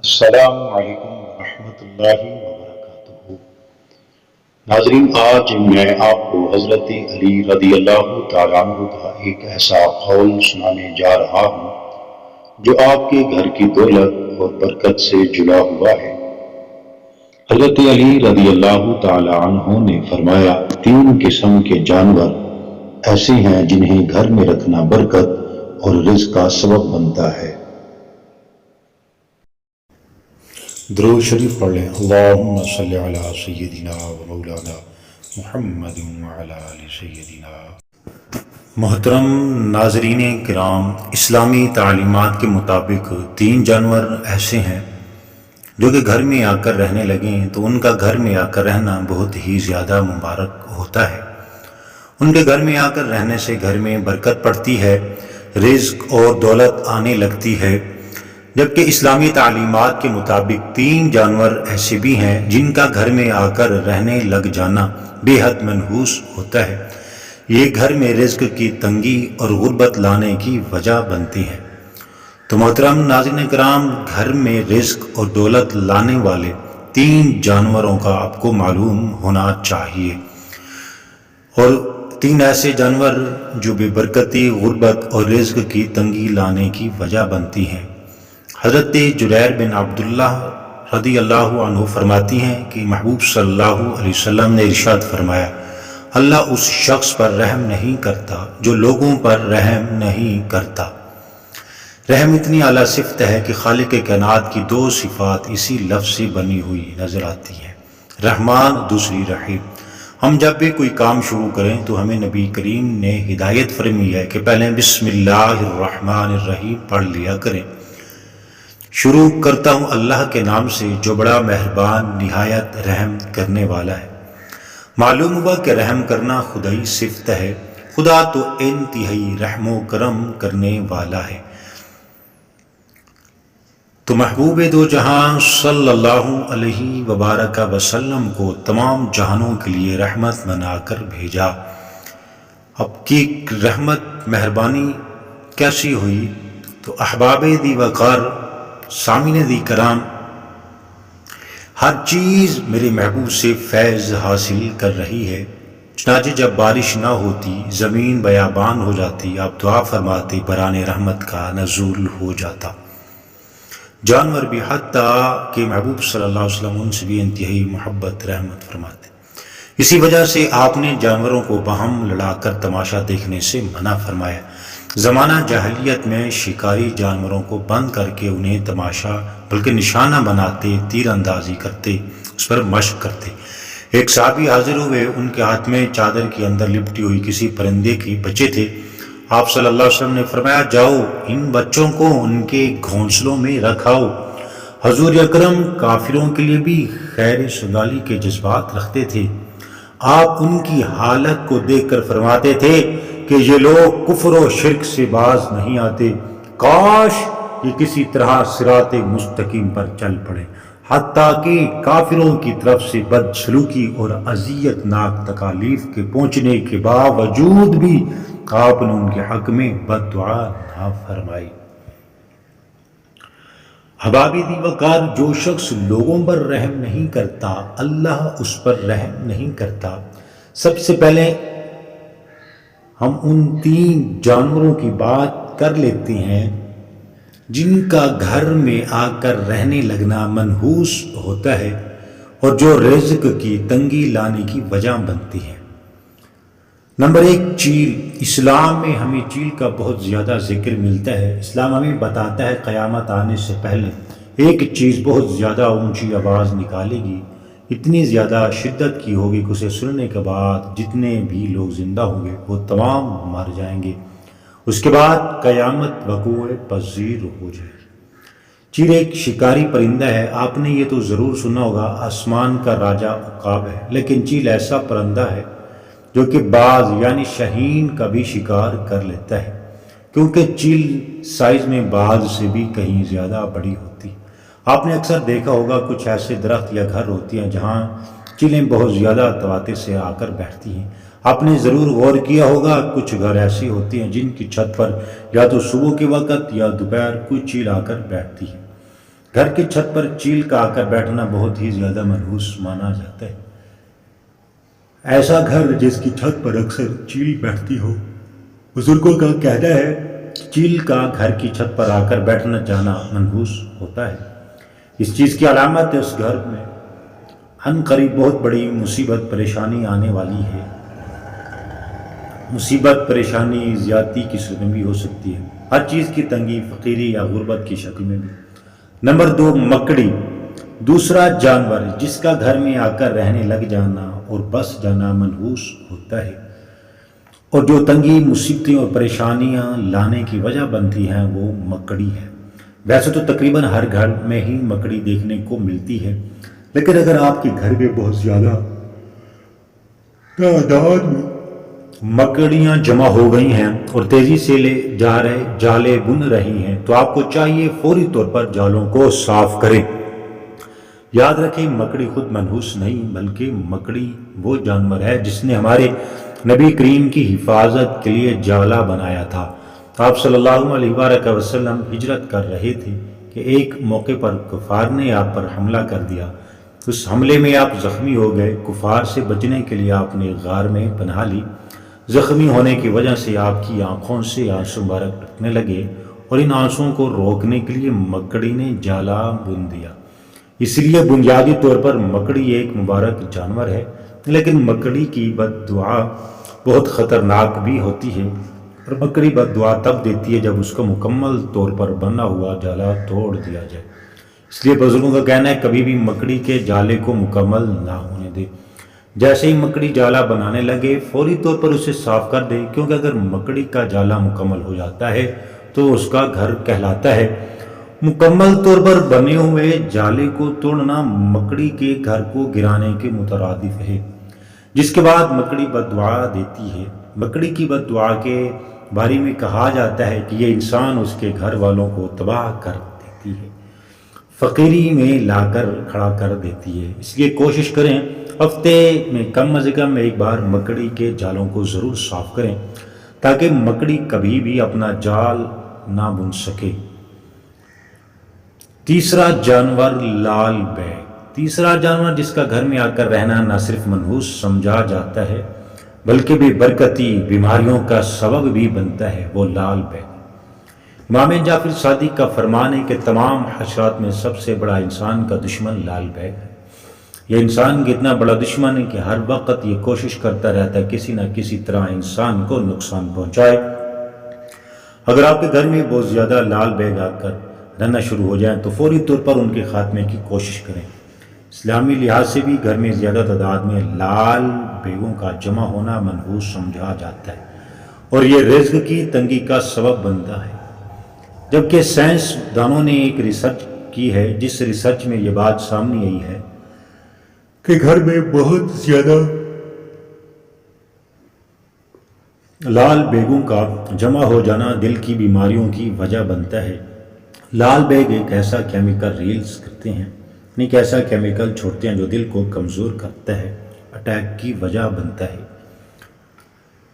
السلام علیکم ورحمۃ اللہ وبرکاتہ۔ ناظرین، آج میں آپ کو حضرت علی رضی اللہ تعالیٰ عنہ کا ایک ایسا قول سنانے جا رہا ہوں جو آپ کے گھر کی دولت اور برکت سے جڑا ہوا ہے۔ حضرت علی رضی اللہ تعالیٰ عنہ نے فرمایا، تین قسم کے جانور ایسے ہیں جنہیں گھر میں رکھنا برکت اور رزق کا سبب بنتا ہے۔ درود شریف پڑھ لیں۔ اللہم صلی علی سیدنا و مولانا محمد وعلی آل سیدنا۔ محترم ناظرین کرام، اسلامی تعلیمات کے مطابق تین جانور ایسے ہیں جو کہ گھر میں آ کر رہنے لگیں تو ان کا گھر میں آ کر رہنا بہت ہی زیادہ مبارک ہوتا ہے۔ ان کے گھر میں آ کر رہنے سے گھر میں برکت پڑتی ہے، رزق اور دولت آنے لگتی ہے۔ جبکہ اسلامی تعلیمات کے مطابق تین جانور ایسے بھی ہیں جن کا گھر میں آ کر رہنے لگ جانا بے حد منحوس ہوتا ہے۔ یہ گھر میں رزق کی تنگی اور غربت لانے کی وجہ بنتی ہیں۔ تو محترم ناظرین کرام، گھر میں رزق اور دولت لانے والے تین جانوروں کا آپ کو معلوم ہونا چاہیے، اور تین ایسے جانور جو بے برکتی، غربت اور رزق کی تنگی لانے کی وجہ بنتی ہیں۔ حضرت جریر بن عبداللہ رضی اللہ عنہ فرماتی ہیں کہ محبوب صلی اللہ علیہ وسلم نے ارشاد فرمایا، اللہ اس شخص پر رحم نہیں کرتا جو لوگوں پر رحم نہیں کرتا۔ رحم اتنی اعلیٰ صفت ہے کہ خالق کائنات کی دو صفات اسی لفظ سے بنی ہوئی نظر آتی ہیں، رحمان، دوسری رحیم۔ ہم جب بھی کوئی کام شروع کریں تو ہمیں نبی کریم نے ہدایت فرمائی ہے کہ پہلے بسم اللہ الرحمن الرحیم پڑھ لیا کریں۔ شروع کرتا ہوں اللہ کے نام سے جو بڑا مہربان، نہایت رحم کرنے والا ہے۔ معلوم ہوا کہ رحم کرنا خدائی صفت ہے۔ خدا تو انتہائی رحم و کرم کرنے والا ہے۔ تو محبوب دو جہاں صلی اللہ علیہ وبارک وسلم کو تمام جہانوں کے لیے رحمت بنا کر بھیجا۔ اب کی رحمت مہربانی کیسی ہوئی؟ تو احباب دی وقار، سامعین دی کرام، ہر چیز میرے محبوب سے فیض حاصل کر رہی ہے۔ چنانچہ جب بارش نہ ہوتی، زمین بیابان ہو جاتی، آپ دعا فرماتے، بران رحمت کا نزول ہو جاتا۔ جانور بھی، حتیٰ کہ محبوب صلی اللہ علیہ وسلم ان سے بھی انتہائی محبت رحمت فرماتے۔ اسی وجہ سے آپ نے جانوروں کو باہم لڑا کر تماشا دیکھنے سے منع فرمایا۔ زمانہ جاہلیت میں شکاری جانوروں کو بند کر کے انہیں تماشا بلکہ نشانہ بناتے، تیر اندازی کرتے، اس پر مشق کرتے۔ ایک صحابی حاضر ہوئے، ان کے ہاتھ میں چادر کے اندر لپٹی ہوئی کسی پرندے کے بچے تھے۔ آپ صلی اللہ علیہ وسلم نے فرمایا، جاؤ ان بچوں کو ان کے گھونسلوں میں رکھاؤ۔ حضور اکرم کافروں کے لیے بھی خیر سگالی کے جذبات رکھتے تھے۔ آپ ان کی حالت کو دیکھ کر فرماتے تھے کہ یہ لوگ کفر و شرک سے باز نہیں آتے، کاش یہ کسی طرح صراط مستقیم پر چل پڑے۔ حتیٰ کہ کافروں کی طرف سے بد سلوکی اور اذیت ناک تکالیف کے پہنچنے کے باوجود بھی آپ نے ان کے حق میں بد دعا نہ فرمائی۔ حبابی دی وقار، جو شخص لوگوں پر رحم نہیں کرتا، اللہ اس پر رحم نہیں کرتا۔ سب سے پہلے ہم ان تین جانوروں کی بات کر لیتے ہیں جن کا گھر میں آ کر رہنے لگنا منحوس ہوتا ہے اور جو رزق کی تنگی لانے کی وجہ بنتی ہے۔ نمبر ایک، چیل۔ اسلام میں ہمیں چیل کا بہت زیادہ ذکر ملتا ہے۔ اسلام ہمیں بتاتا ہے قیامت آنے سے پہلے ایک چیز بہت زیادہ اونچی آواز نکالے گی، اتنی زیادہ شدت کی ہوگی کہ اسے سننے کے بعد جتنے بھی لوگ زندہ ہوں گے وہ تمام مر جائیں گے۔ اس کے بعد قیامت وقوع پذیر ہو جائے گی۔ چیل ایک شکاری پرندہ ہے۔ آپ نے یہ تو ضرور سنا ہوگا، آسمان کا راجہ عقاب ہے، لیکن چیل ایسا پرندہ ہے جو کہ باز یعنی شاہین کا بھی شکار کر لیتا ہے، کیونکہ چیل سائز میں باز سے بھی کہیں زیادہ بڑی ہوتی۔ آپ نے اکثر دیکھا ہوگا کچھ ایسے درخت یا گھر ہوتی ہیں جہاں چیلیں بہت زیادہ تواتر سے آ کر بیٹھتی ہیں۔ آپ نے ضرور غور کیا ہوگا کچھ گھر ایسی ہوتی ہیں جن کی چھت پر یا تو صبح کے وقت یا دوپہر کوئی چیل آ کر بیٹھتی ہے۔ گھر کی چھت پر چیل کا آ کر بیٹھنا بہت ہی زیادہ منحوس مانا جاتا ہے۔ ایسا گھر جس کی چھت پر اکثر چیل بیٹھتی ہو، بزرگوں کا کہنا ہے چیل کا گھر کی چھت پر آ کر بیٹھنا جانا منحوس ہوتا ہے۔ اس چیز کی علامت ہے اس گھر میں عن قریب بہت بڑی مصیبت پریشانی آنے والی ہے۔ مصیبت پریشانی زیادتی کی صورت میں بھی ہو سکتی ہے، ہر چیز کی تنگی، فقیری یا غربت کی شکل میں بھی۔ نمبر 2، مکڑی دوسرا جانور جس کا گھر میں آ کر رہنے لگ جانا اور بس جانا منحوس ہوتا ہے، اور جو تنگی، مصیبتیں اور پریشانیاں لانے کی وجہ بنتی ہیں وہ مکڑی ہے۔ ویسے تو تقریباً ہر گھر میں ہی مکڑی دیکھنے کو ملتی ہے، لیکن اگر آپ کے گھر میں بہت زیادہ تعداد میں مکڑیاں جمع ہو گئی ہیں اور تیزی سے جالے بن رہی ہیں تو آپ کو چاہیے فوری طور پر جالوں کو صاف کریں۔ یاد رکھیں مکڑی خود منحوس نہیں بلکہ مکڑی وہ جانور ہے جس نے ہمارے نبی کریم کی حفاظت کے لیے جالا بنایا تھا۔ آپ صلی اللہ علیہ وآلہ وسلم ہجرت کر رہے تھے کہ ایک موقع پر کفار نے آپ پر حملہ کر دیا۔ اس حملے میں آپ زخمی ہو گئے۔ کفار سے بچنے کے لیے آپ نے غار میں پناہ لی۔ زخمی ہونے کی وجہ سے آپ کی آنکھوں سے آنسو مبارک ٹپکنے لگے اور ان آنسوؤں کو روکنے کے لیے مکڑی نے جالا بن دیا۔ اس لیے بنیادی طور پر مکڑی ایک مبارک جانور ہے، لیکن مکڑی کی بد دعا بہت خطرناک بھی ہوتی ہے، اور مکڑی بد دعا تب دیتی ہے جب اس کا مکمل طور پر بنا ہوا جالا توڑ دیا جائے۔ اس لیے بزرگوں کا کہنا ہے کبھی بھی مکڑی کے جالے کو مکمل نہ ہونے دے۔ جیسے ہی مکڑی جالا بنانے لگے فوری طور پر اسے صاف کر دے، کیونکہ اگر مکڑی کا جالا مکمل ہو جاتا ہے تو اس کا گھر کہلاتا ہے۔ مکمل طور پر بنے ہوئے جالے کو توڑنا مکڑی کے گھر کو گرانے کے مترادف ہے، جس کے بعد مکڑی بد دعا دیتی ہے۔ مکڑی کی بد دعا کے بارے میں کہا جاتا ہے کہ یہ انسان اس کے گھر والوں کو تباہ کر دیتی ہے، فقیری میں لا کر کھڑا کر دیتی ہے۔ اس لیے کوشش کریں ہفتے میں کم از کم ایک بار مکڑی کے جالوں کو ضرور صاف کریں تاکہ مکڑی کبھی بھی اپنا جال نہ بن سکے۔ تیسرا جانور لال بیگ تیسرا جانور جس کا گھر میں آ کر رہنا نہ صرف منحوس سمجھا جاتا ہے بلکہ بے برکتی، بیماریوں کا سبب بھی بنتا ہے، وہ لال بیگ۔ امام جعفر صادق کا فرمان ہے کہ تمام حشرات میں سب سے بڑا انسان کا دشمن لال بیگ ہے۔ یہ انسان کا اتنا بڑا دشمن ہے کہ ہر وقت یہ کوشش کرتا رہتا ہے کسی نہ کسی طرح انسان کو نقصان پہنچائے۔ اگر آپ کے گھر میں بہت زیادہ لال بیگ آ کر رہنا شروع ہو جائیں تو فوری طور پر ان کے خاتمے کی کوشش کریں۔ اسلامی لحاظ سے بھی گھر میں زیادہ تعداد میں لال بیگوں کا جمع ہونا منحوس سمجھا جاتا ہے اور یہ رزق کی تنگی کا سبب بنتا ہے، جبکہ سائنس دانوں نے ایک ریسرچ کی ہے جس ریسرچ میں یہ بات سامنے آئی ہے کہ گھر میں بہت زیادہ لال بیگوں کا جمع ہو جانا دل کی بیماریوں کی وجہ بنتا ہے۔ لال بیگ ایک ایسا کیمیکل ریلیز کرتے ہیں، ایک ایسا کیمیکل چھوڑتے ہیں جو دل کو کمزور کرتا ہے، اٹیک کی وجہ بنتا ہے۔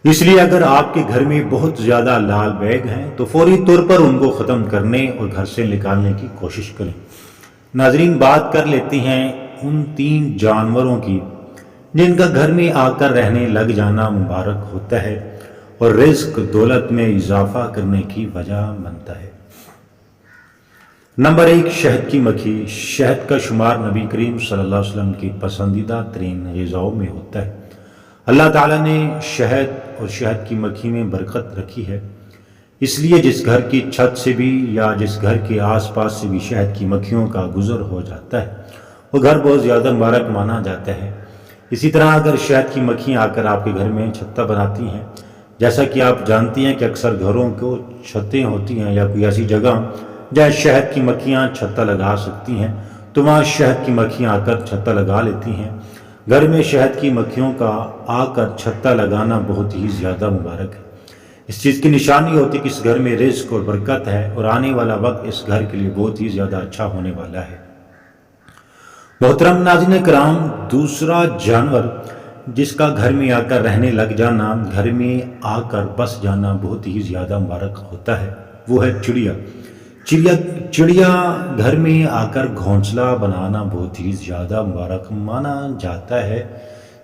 اس لیے اگر آپ کے گھر میں بہت زیادہ لال بیگ ہیں تو فوری طور پر ان کو ختم کرنے اور گھر سے نکالنے کی کوشش کریں۔ ناظرین، بات کر لیتے ہیں ان 3 جانوروں کی جن کا گھر میں آ کر رہنے لگ جانا مبارک ہوتا ہے اور رزق دولت میں اضافہ کرنے کی وجہ بنتا ہے۔ نمبر 1، شہد کی مکھی۔ شہد کا شمار نبی کریم صلی اللہ علیہ وسلم کی پسندیدہ ترین غذاؤں میں ہوتا ہے۔ اللہ تعالیٰ نے شہد اور شہد کی مکھی میں برکت رکھی ہے، اس لیے جس گھر کی چھت سے بھی یا جس گھر کے آس پاس سے بھی شہد کی مکھیوں کا گزر ہو جاتا ہے وہ گھر بہت زیادہ مبارک مانا جاتا ہے۔ اسی طرح اگر شہد کی مکھیاں آ کر آپ کے گھر میں چھتہ بناتی ہیں، جیسا کہ آپ جانتی ہیں کہ اکثر گھروں کو چھتیں ہوتی ہیں یا کوئی ایسی جگہ جہاں شہد کی مکھیاں چھتہ لگا سکتی ہیں، تو وہاں شہد کی مکھیاں آ کر چھتہ لگا لیتی ہیں۔ گھر میں شہد کی مکھیوں کا آ کر چھتہ لگانا بہت ہی زیادہ مبارک ہے۔ اس چیز کی نشانی ہوتی ہے کہ اس گھر میں رزق اور برکت ہے اور آنے والا وقت اس گھر کے لیے بہت ہی زیادہ اچھا ہونے والا ہے۔ محترم ناظرین کرام، دوسرا جانور جس کا گھر میں آ کر رہنے لگ جانا، گھر میں آ کر بس جانا بہت ہی زیادہ مبارک ہوتا ہے، وہ ہے چڑیا۔ چڑیا گھر میں آ کر گھونسلہ بنانا بہت ہی زیادہ مبارک مانا جاتا ہے۔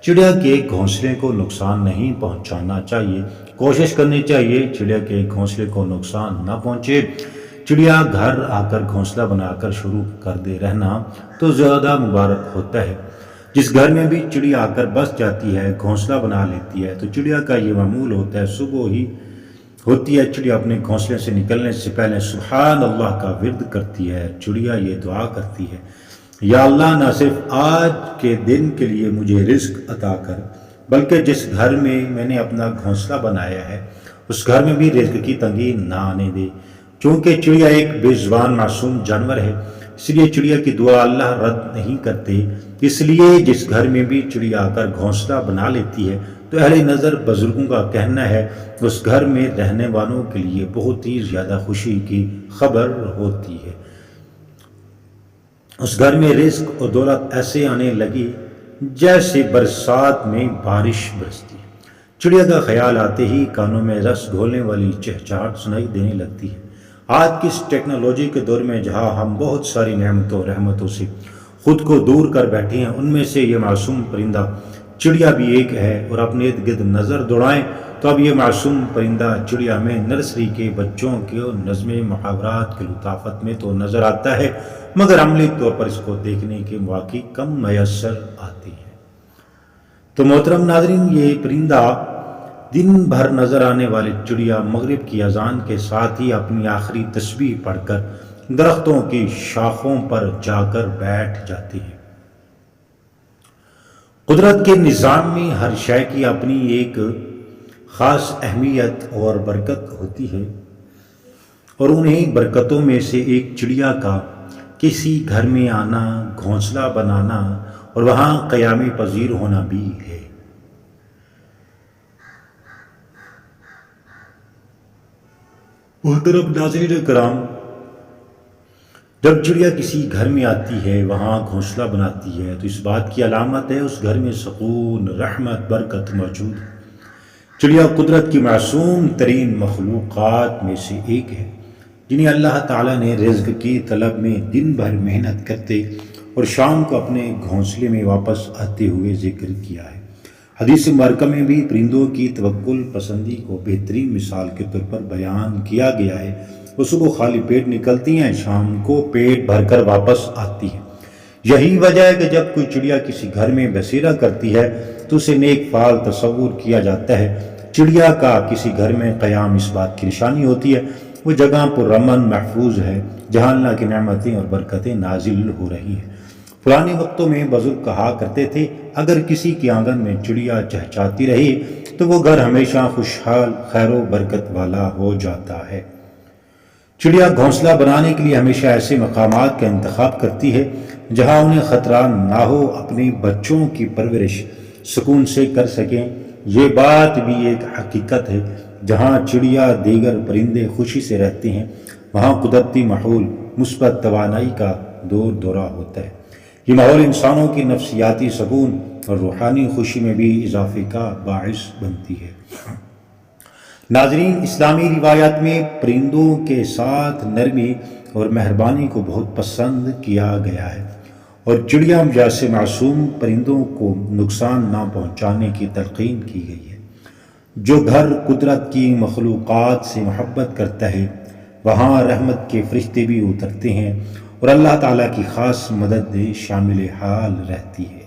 چڑیا کے گھونسلے کو نقصان نہیں پہنچانا چاہیے، کوشش کرنی چاہیے چڑیا کے گھونسلے کو نقصان نہ پہنچے۔ چڑیا گھر آ کر گھونسلہ بنا کر شروع کر دے رہنا تو زیادہ مبارک ہوتا ہے۔ جس گھر میں بھی چڑیا آ کر بس جاتی ہے، گھونسلہ بنا لیتی ہے، تو چڑیا کا یہ معمول ہوتا ہے صبح ہی ہوتی ہے چڑیا اپنے گھونسلے سے نکلنے سے پہلے سبحان اللہ کا ورد کرتی ہے۔ چڑیا یہ دعا کرتی ہے، یا اللہ نہ صرف آج کے دن کے لیے مجھے رزق عطا کر، بلکہ جس گھر میں نے اپنا گھونسلہ بنایا ہے اس گھر میں بھی رزق کی تنگی نہ آنے دے۔ چونکہ چڑیا ایک بے زبان معصوم جانور ہے، اس لیے چڑیا کی دعا اللہ رد نہیں کرتے۔ اس لیے جس گھر میں بھی چڑیا آ کر گھونسلہ بنا لیتی ہے تو اہل نظر بزرگوں کا کہنا ہے اس گھر میں رہنے والوں کے لیے بہت ہی زیادہ خوشی کی خبر ہوتی ہے۔ اس گھر میں رزق اور دولت ایسے آنے لگی جیسے برسات میں بارش برستی ہے۔ چڑیا کا خیال آتے ہی کانوں میں رس گھولنے والی چہچہاٹ سنائی دینے لگتی ہے۔ آج کی اس ٹیکنالوجی کے دور میں جہاں ہم بہت ساری نعمتوں رحمتوں سے خود کو دور کر بیٹھے ہیں، ان میں سے یہ معصوم پرندہ چڑیا بھی ایک ہے، اور اپنے ارد گرد نظر دوڑائیں تو اب یہ معصوم پرندہ چڑیا میں نرسری کے بچوں کے نظم محاورات کے لطافت میں تو نظر آتا ہے، مگر عملی طور پر اس کو دیکھنے کے مواقع کم میسر آتے ہیں۔ تو محترم ناظرین، یہ پرندہ دن بھر نظر آنے والے چڑیا مغرب کی اذان کے ساتھ ہی اپنی آخری تسبیح پڑھ کر درختوں کی شاخوں پر جا کر بیٹھ جاتے ہیں۔ قدرت کے نظام میں ہر شے کی اپنی ایک خاص اہمیت اور برکت ہوتی ہے، اور انہیں برکتوں میں سے ایک چڑیا کا کسی گھر میں آنا، گھونسلہ بنانا اور وہاں قیام پذیر ہونا بھی ہے۔ محترم ناظرین کرام، جب چڑیا کسی گھر میں آتی ہے، وہاں گھونسلہ بناتی ہے، تو اس بات کی علامت ہے اس گھر میں سکون، رحمت، برکت موجود ہے۔ چڑیا قدرت کی معصوم ترین مخلوقات میں سے ایک ہے، جنہیں اللہ تعالیٰ نے رزق کی طلب میں دن بھر محنت کرتے اور شام کو اپنے گھونسلے میں واپس آتے ہوئے ذکر کیا ہے۔ حدیث مبارکہ میں بھی پرندوں کی توکل پسندی کو بہترین مثال کے طور پر بیان کیا گیا ہے۔ وہ صبح خالی پیٹ نکلتی ہیں، شام کو پیٹ بھر کر واپس آتی ہیں۔ یہی وجہ ہے کہ جب کوئی چڑیا کسی گھر میں بسیرا کرتی ہے تو اسے نیک فال تصور کیا جاتا ہے۔ چڑیا کا کسی گھر میں قیام اس بات کی نشانی ہوتی ہے وہ جگہ پر امن محفوظ ہے جہاں اللہ کی نعمتیں اور برکتیں نازل ہو رہی ہیں۔ پرانے وقتوں میں بزرگ کہا کرتے تھے، اگر کسی کے آنگن میں چڑیا چہچاتی رہی تو وہ گھر ہمیشہ خوشحال، خیر و برکت والا ہو جاتا ہے۔ چڑیا گھونسلہ بنانے کے لیے ہمیشہ ایسے مقامات کا انتخاب کرتی ہے جہاں انہیں خطرہ نہ ہو، اپنے بچوں کی پرورش سکون سے کر سکیں۔ یہ بات بھی ایک حقیقت ہے، جہاں چڑیا دیگر پرندے خوشی سے رہتے ہیں وہاں قدرتی ماحول مثبت توانائی کا دورہ ہوتا ہے۔ یہ ماحول انسانوں کی نفسیاتی سکون اور روحانی خوشی میں بھی اضافے کا باعث بنتی ہے۔ ناظرین، اسلامی روایات میں پرندوں کے ساتھ نرمی اور مہربانی کو بہت پسند کیا گیا ہے، اور چڑیا جیسے معصوم پرندوں کو نقصان نہ پہنچانے کی تلقین کی گئی ہے۔ جو گھر قدرت کی مخلوقات سے محبت کرتا ہے وہاں رحمت کے فرشتے بھی اترتے ہیں اور اللہ تعالیٰ کی خاص مدد شامل حال رہتی ہے۔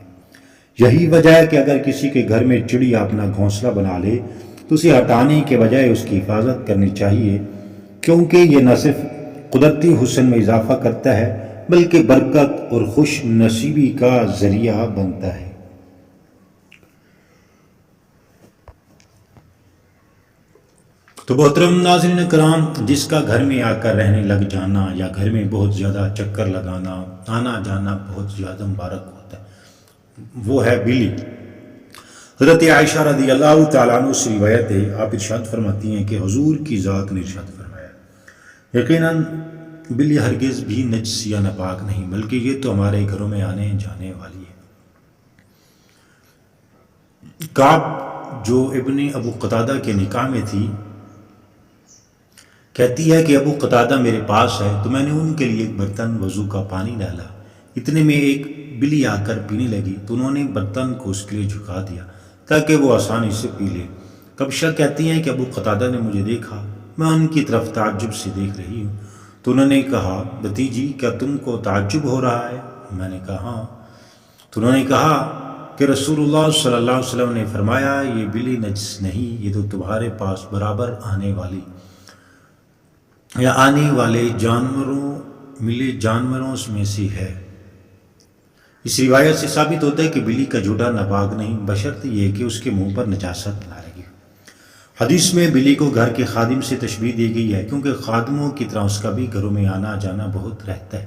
یہی وجہ ہے کہ اگر کسی کے گھر میں چڑیا اپنا گھونسلہ بنا لے تو اسے ہٹانے کے بجائے اس کی حفاظت کرنی چاہیے، کیونکہ یہ نہ صرف قدرتی حسن میں اضافہ کرتا ہے بلکہ برکت اور خوش نصیبی کا ذریعہ بنتا ہے۔ تو محترم ناظرین کرام، جس کا گھر میں آ کر رہنے لگ جانا یا گھر میں بہت زیادہ چکر لگانا، آنا جانا بہت زیادہ مبارک ہوتا ہے، وہ ہے بلی۔ حضرت عائشہ رضی اللہ تعالیٰ عنہ سے روایت ہے، آپ ارشاد فرماتی ہیں کہ حضور کی ذات نے ارشاد فرمایا، یقیناً بلی ہرگز بھی نجس یا ناپاک نہیں، بلکہ یہ تو ہمارے گھروں میں آنے جانے والی ہے۔ کعب جو ابن ابو قتادہ کے نکاح میں تھی، کہتی ہے کہ ابو قتادہ میرے پاس ہے تو میں نے ان کے لیے ایک برتن وضو کا پانی ڈالا، اتنے میں ایک بلی آ کر پینے لگی تو انہوں نے برتن کو اس کے لیے جھکا دیا تاکہ وہ آسانی سے پی لے۔ کبشہ کہتی ہیں کہ ابو قتادہ نے مجھے دیکھا، میں ان کی طرف تعجب سے دیکھ رہی ہوں تو انہوں نے کہا بھتیجی کیا تم کو تعجب ہو رہا ہے؟ میں نے کہا ہاں۔ تو انہوں نے کہا کہ رسول اللہ صلی اللہ علیہ وسلم نے فرمایا یہ بلی نجس نہیں، یہ تو تمہارے پاس برابر آنے والے جانوروں میں سے ہے۔ اس روایت سے ثابت ہوتا ہے کہ بلی کا جھوٹا ناپاک نہیں، بشرط یہ کہ اس کے منہ پر نجاست نہ لگے۔ حدیث میں بلی کو گھر کے خادم سے تشبیہ دی گئی ہے کیونکہ خادموں کی طرح اس کا بھی گھروں میں آنا جانا بہت رہتا ہے۔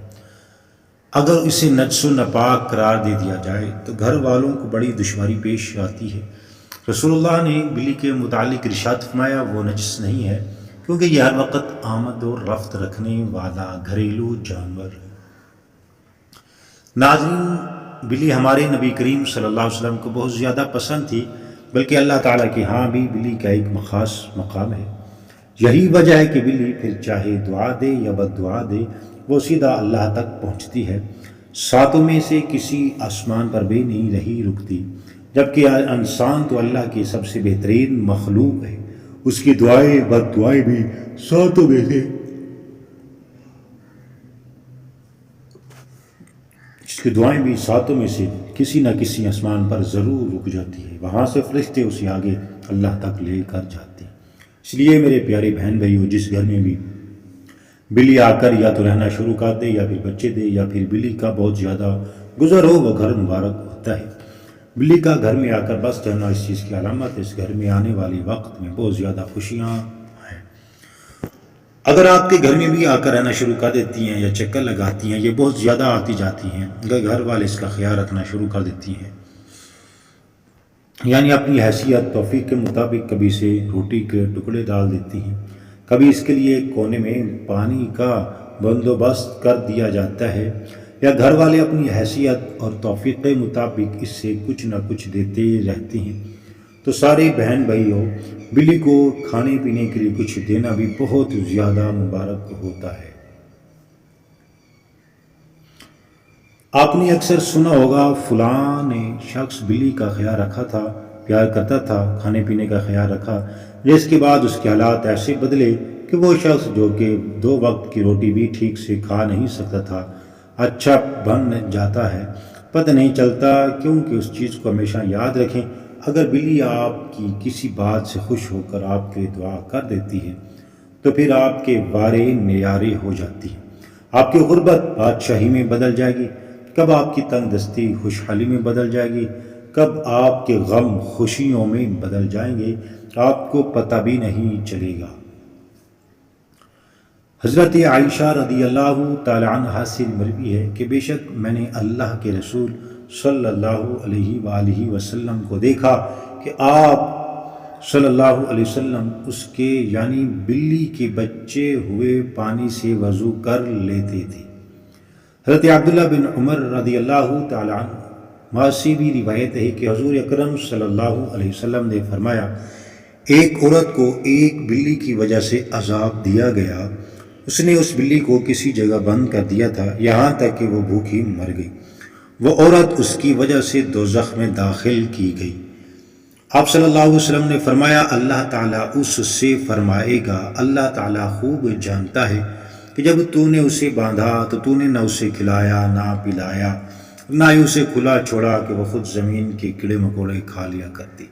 اگر اسے نجس و ناپاک قرار دے دیا جائے تو گھر والوں کو بڑی دشواری پیش آتی ہے۔ رسول اللہ نے بلی کے متعلق ارشاد فرمایا وہ نجس نہیں ہے کیونکہ یہ ہر وقت آمد و رفت رکھنے والا گھریلو جانور ہے۔ ناظرین، بلی ہمارے نبی کریم صلی اللہ علیہ وسلم کو بہت زیادہ پسند تھی، بلکہ اللہ تعالیٰ کے ہاں بھی بلی کا ایک خاص مقام ہے۔ یہی وجہ ہے کہ بلی پھر چاہے دعا دے یا بد دعا دے وہ سیدھا اللہ تک پہنچتی ہے، ساتوں میں سے کسی آسمان پر بھی نہیں رکتی، جبکہ انسان تو اللہ کی سب سے بہترین مخلوق ہے، اس کی دعائیں بد دعائیں بھی ساتوں میں سے کسی نہ کسی آسمان پر ضرور رک جاتی ہے، وہاں سے فرشتے اسے آگے اللہ تک لے کر جاتے ہیں۔ اس لیے میرے پیارے بہن بھائیو، جس گھر میں بھی بلی آ کر یا تو رہنا شروع کر دے یا پھر بچے دے یا پھر بلی کا بہت زیادہ گزر ہو، وہ گھر مبارک ہوتا ہے۔ بلی کا گھر میں آ کر بس جانا اس چیز کی علامت ہے، اس گھر میں آنے والے وقت میں بہت زیادہ خوشیاں ہیں۔ اگر آپ کے گھر میں بھی آ کر رہنا شروع کر دیتی ہیں یا چکر لگاتی ہیں، یہ بہت زیادہ آتی جاتی ہیں، گھر والے اس کا خیال رکھنا شروع کر دیتی ہیں، یعنی اپنی حیثیت توفیق کے مطابق کبھی سے روٹی کے ٹکڑے ڈال دیتی ہیں، کبھی اس کے لیے ایک کونے میں پانی کا بندوبست کر دیا جاتا ہے، یا گھر والے اپنی حیثیت اور توفیق کے مطابق اس سے کچھ نہ کچھ دیتے رہتے ہیں۔ تو سارے بہن بھائیوں، بلی کو کھانے پینے کے لیے کچھ دینا بھی بہت زیادہ مبارک ہوتا ہے۔ آپ نے اکثر سنا ہوگا فلاں نے شخص بلی کا خیال رکھا تھا، پیار کرتا تھا، کھانے پینے کا خیال رکھا، جس کے بعد اس کے حالات ایسے بدلے کہ وہ شخص جو کہ 2 وقت کی روٹی بھی ٹھیک سے کھا نہیں سکتا تھا، اچھا بن جاتا ہے۔ پتہ نہیں چلتا، کیونکہ اس چیز کو ہمیشہ یاد رکھیں، اگر بلی آپ کی کسی بات سے خوش ہو کر آپ کے لیے دعا کر دیتی ہے تو پھر آپ کے وارے نیارے ہو جاتی ہے، آپ کی غربت بادشاہی میں بدل جائے گی، کب آپ کی تنگ دستی خوشحالی میں بدل جائے گی، کب آپ کے غم خوشیوں میں بدل جائیں گے، آپ کو پتہ بھی نہیں چلے گا۔ حضرت عائشہ رضی اللہ تعالی عنہا سے مروی ہے کہ بے شک میں نے اللہ کے رسول صلی اللہ علیہ وآلہ وسلم کو دیکھا کہ آپ صلی اللہ علیہ وسلم اس کے یعنی بلی کے بچے ہوئے پانی سے وضو کر لیتے تھے۔ حضرت عبداللہ بن عمر رضی اللہ تعالی عنہ سے بھی روایت ہے کہ حضور اکرم صلی اللہ علیہ وسلم نے فرمایا، ایک عورت کو ایک بلی کی وجہ سے عذاب دیا گیا، اس نے اس بلی کو کسی جگہ بند کر دیا تھا یہاں تک کہ وہ بھوکی مر گئی، وہ عورت اس کی وجہ سے دوزخ میں داخل کی گئی۔ آپ صلی اللہ علیہ وسلم نے فرمایا، اللہ تعالیٰ اس سے فرمائے گا، اللہ تعالیٰ خوب جانتا ہے کہ جب تو نے اسے باندھا تو تو نے نہ اسے کھلایا نہ پلایا، نہ ہی اسے کھلا چھوڑا کہ وہ خود زمین کے کیڑے مکوڑے کھا لیا کرتی۔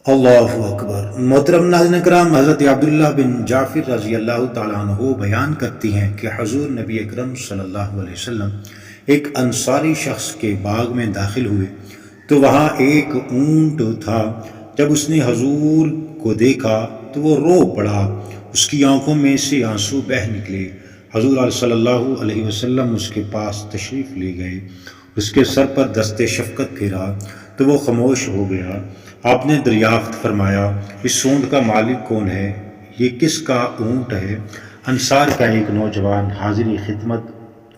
اللہ اکبر۔ محترم ناظرین کرام، حضرت عبداللہ بن جعفر رضی اللہ تعالیٰ عنہ بیان کرتی ہیں کہ حضور نبی اکرم صلی اللہ علیہ وسلم ایک انصاری شخص کے باغ میں داخل ہوئے تو وہاں ایک اونٹ تھا۔ جب اس نے حضور کو دیکھا تو وہ رو پڑا، اس کی آنکھوں میں سے آنسو بہہ نکلے۔ حضور صلی اللہ علیہ وسلم اس کے پاس تشریف لے گئے، اس کے سر پر دست شفقت پھیرا تو وہ خاموش ہو گیا۔ آپ نے دریافت فرمایا، اس اونٹ کا مالک کون ہے؟ یہ کس کا اونٹ ہے؟ انصار کا ایک نوجوان حاضر خدمت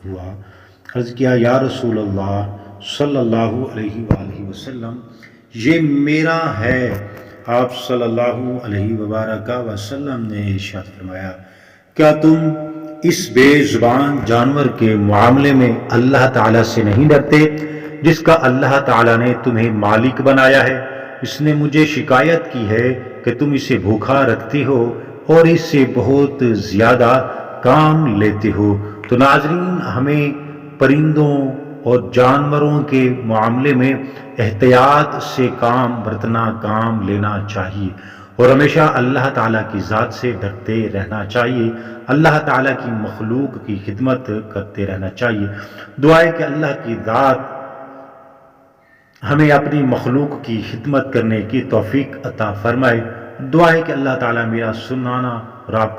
ہوا، عرض کیا، یا رسول اللہ صلی اللہ علیہ وآلہ وسلم، یہ میرا ہے، آپ صلی اللہ علیہ وبارک وسلم نے ارشاد فرمایا، کیا تم اس بے زبان جانور کے معاملے میں اللہ تعالیٰ سے نہیں ڈرتے جس کا اللہ تعالیٰ نے تمہیں مالک بنایا ہے؟ اس نے مجھے شکایت کی ہے کہ تم اسے بھوکھا رکھتی ہو اور اس سے بہت زیادہ کام لیتے ہو۔ تو ناظرین، ہمیں پرندوں اور جانوروں کے معاملے میں احتیاط سے کام لینا چاہیے اور ہمیشہ اللہ تعالیٰ کی ذات سے ڈرتے رہنا چاہیے، اللہ تعالیٰ کی مخلوق کی خدمت کرتے رہنا چاہیے۔ دعا ہے کہ اللہ کی ذات ہمیں اپنی مخلوق کی خدمت کرنے کی توفیق عطا فرمائے۔ دعا ہے کہ اللہ تعالیٰ میرا سنانا اور آپ کا